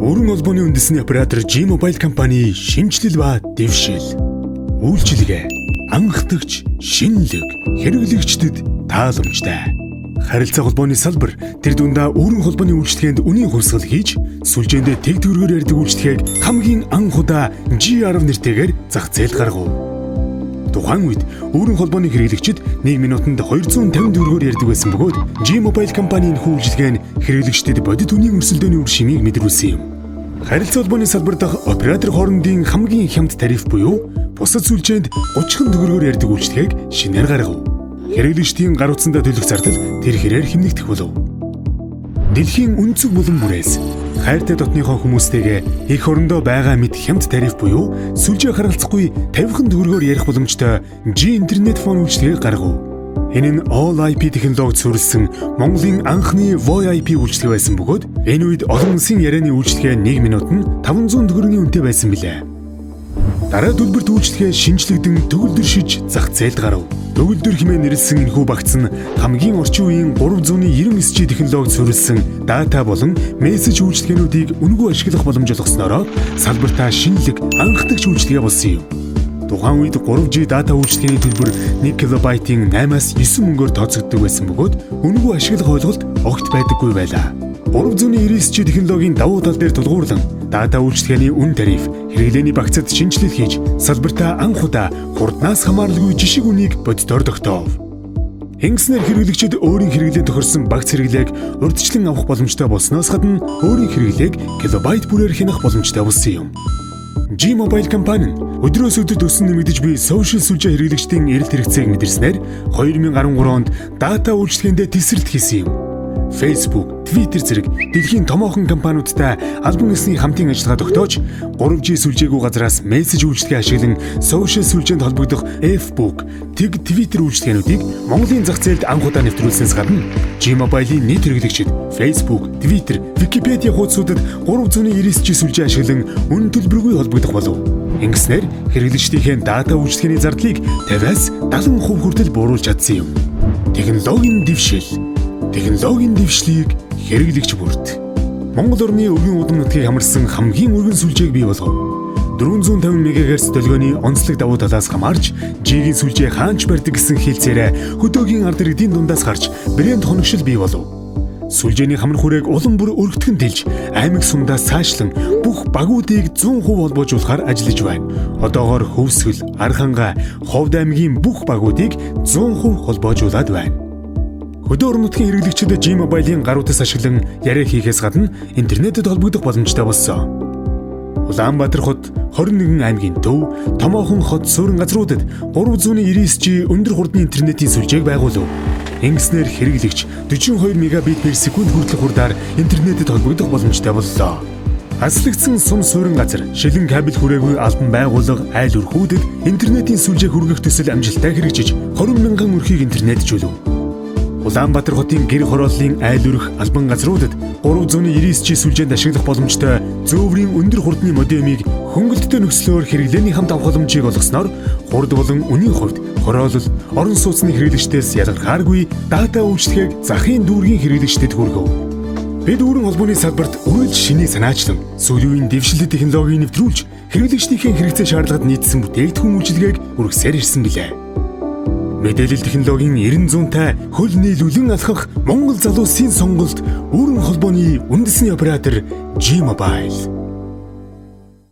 Өргөн холбооны үндэсний оператор G-Mobile компани шинжилэл ба дэвшил, үйлчилгээ, анхдагч, шинэлэг, хэрэглэгчдэд тааламжтай. Харилцаа холбооны салбар тэр дундаа өргөн холбооны үйлчлэгээнд үнийн хувьсгал хийж, сүлжээндээ тэг төгрөгөөр ярьдаг үйлчлэгээг хамгийн анх удаа G10 нэртэйгээр зах зээлд гаргав. Тухайн үед өргөн холбооны хэрэглэгчид 1 минутанд 250 төгрөгөөр ярьдаг байсан бөгөөд G-Mobile компанийн үйлчилгээ нь хэрэглэгчдэд бодит үнийн өрсөлдөөний үр шимийг мэдрүүлсэн юм. Харилцаа холбооны салбар дахь оператор хоорондын хамгийн хямд тариф буюу бусад сүлжээнд 30 төгрөгөөр ярьдаг үйлчлэгээг шинээр гаргав. Хэрэглэгчдийн гар утсандаа төлөх зардал тэр хэрээр хэмнэгдэх болов. Дэлхийн өнцөг булан бүрээс хайртай дотныхоо хүмүүстэйгээ эх орондоо байгаа мэт хямд тариф буюу сүлжээ харгалзахгүй 50 төгрөгөөр ярих боломжтой G интернет фон үйлчлэгийг гаргав. Энэ нь All IP технологид суурилсан Монголын анхны VoIP үйлчлэг байсан бөгөөд энэ үед олон улсын ярианы үйлчлэгээ 1 минутанд 500 төгрөгийн үнэтэй байсан билээ. Дараа төлбөрт үйлчлэгээ шинжлэгдэн төгөлдөр шиж зах зээлд гарав. Төгөлдөр хэмээн нэрлсэн энэхүү багц нь хамгийн орчин үеийн 399G технологид суурилсан дата болон мессеж үйлчлэгээнүүдийг үнэгүй ашиглах боломж олгосноор салбартаа шинэлэг анхдагч үйлчлэгээ болсон юм. Тухайн үед 3G дата үйлчлэгээний төлбөр 1 кБ-ийн 8-аас 9 мөнгөөр тооцогддог байсан бөгөөд үнэгүй ашиглах ойлголт огт байдаггүй байлаа. 399G технологийн давуу тал дээр тулгуурлан дата үйлчлэгээний үн тариф, хэрэглээний багцад шинжилэл хийж салбартаа анх удаа хурднаас хамааралгүй жишг үнийг боддоор тогтоов. Ингэснээр хэрэглэгчид өөрийн хэрэглээнд тохирсон багц хэрэглээг урьдчилан авах боломжтой болсноос гадна өөрийн хэрэглээг килобайт бүрээр хянах боломжтой болсон юм. G-Mobile компани нь өдрөөс өдөрт өсөн нэмэгдэж буй сошиал сүлжээ хэрэглэгчдийн эрэлт хэрэгцээг мэдэрснээр 2013 онд дата үйлчлэгээндээ тесрэлт хийсэн юм. Facebook, Twitter зэрэг дэлхийн томоохон компаниудтай албан ёсны хамтын ажиллагаа тогтоож 3G сүлжээгүү газраас мессеж үйлчлэгээ ашиглан сошиал сүлжээнд холбогдох Facebook, Twitter үйлчлэгээнүүдийг Монголын зах зээлд анх удаа нэвтрүүлснээс гадна G-Mobile-ийн нийт хэрэглэгчид Facebook, Twitter, Wikipedia хуудасуудад 399G сүлжээ ашиглан үнэ төлбөргүй холбогдох болов. Ингэснээр хэрэглэгчдийн дата үйлчлэгээний зардлыг 50-аас 70% хүртэл бууруулж чадсан юм. Технологийн дэвшил. Технологийн дэвшлийг хэрэглэгч бүрт. Монгол орны өвгөн удам нутгийг хамарсан хамгийн өргөн сүлжээг бий болгов. 450 МГц долгионы онцлог давуу талаас хамаарч G-ийн сүлжээ хаанч барьдаг гэсэн хэлцээрээ хөдөөгийн ард иргэдийн дундаас гарч брэнд хоногшил бий болов. Сүлжээний хамар хүрээг улам бүр өргөтгөн тэлж аймаг сумдаас цаашлан бүх багуудыг 100% холбоожуулахаар ажиллаж байна. Одоогоор Хөвсгөл, Архангай, Ховд аймгийн бүх багуудыг 100% холбоожуулаад байна. Хөдөө орон нутгийн хэрэглэгчид G-Mobile-ийн гаруутас ашиглан яриа хийхээс гадна интернетэд холбогдох боломжтой болсон. Улаанбаатар хот, 21 аймгийн төв, томоохон хот суурин газруудад 399G өндөр хурдны интернетийн сүлжээг байгуулав. Ингэснээр хэрэглэгч 42 Mbps хүртэлх хурдаар интернетэд холбогдох боломжтой боллоо. Аслагдсан сум суурин газар, шилэн кабель хүрээгүй албан байгууллага, айл өрхүүдэд интернетийн сүлжээ хүргэх төсөл амжилттай хэрэгжиж 20 мянган өрхийг интернетжүүлв. Улаанбаатар хотын гэр хорооллын айл өрх албан газруудад 399G сүлжээнд ашиглах боломжтой зөөврийн өндөр хурдны модемыг хөнгөлөлттэй нөхцлөөр хэрэглээний хамт авах боломжийг олгосноор хурд болон үнийн хувьд хороолол, орон сууцны хэрэглэгчдээс ялгархааргүй дата үйлчлэгийг захын дүүргийн хэрэглэгчдэд хүргэв. Бид өргөн холбооны салбарт үргэлж шиний санаачлан сүүлийн үеийн дэвшилт технологийг нэвтрүүлж хэрэглэгчдийн хэрэгцээ шаардлагад нийцсэн бүтээгдэхүүн үйлчилгээг үргэлжсээр ирсэн билээ. Мэдээлэл технологийн 90-100-тай хөл нийлүүлэн алхах Монгол залуусын сонголт өргөн холбооны үндэсний оператор G-Mobile.